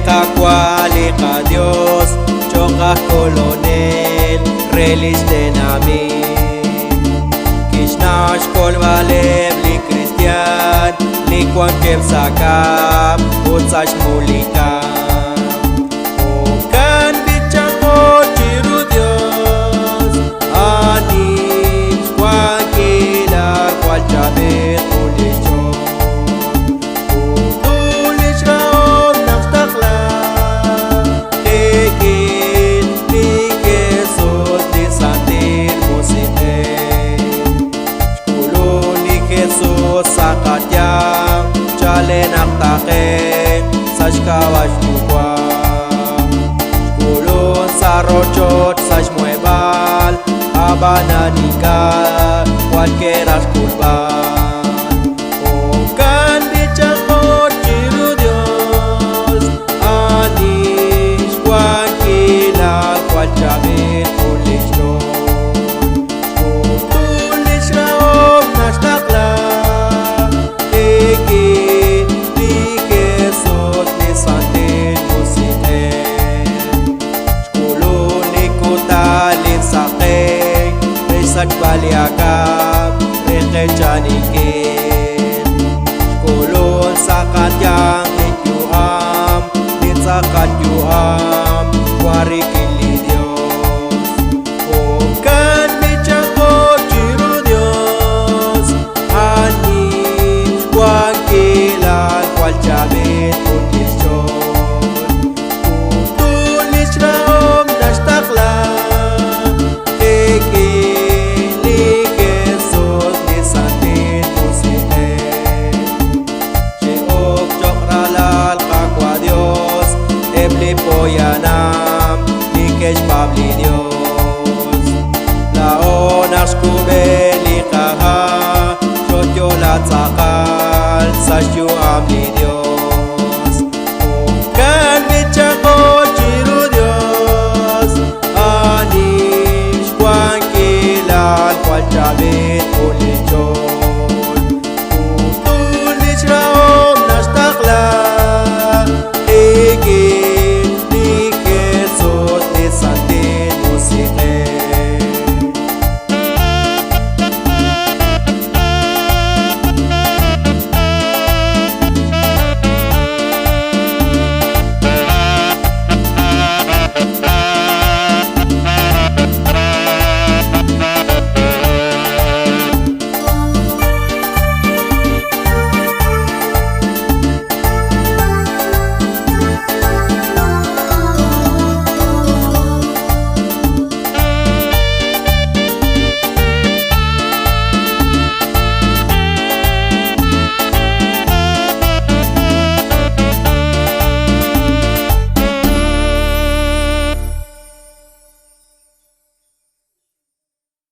Cualica Dios, choca colonel, reliste nami. Kishnash kol valev li cristian, li cualquier saca, utsash mulika. Okan bichamo chiru Dios, ani cualquiera cual chabet ulicho. Sakatya chale naktake sashkawash tukwa kulun sarochot sash muebal abananika cualquiera culpan okan bichamo chiru Dios anish cualquiera cual chabit ulicho Baliakab reke chanikin kulun sakat yang lityuam litsakat yuam warikili Dios okan bichako chiru Dios ani cualquiera cual chabit undichon kutulis raom nashtakla Poyanam, Nikesh Pabli Dios Laonash Kubeli Kaha Shotyo la Tzakal Sashyu Amli Dios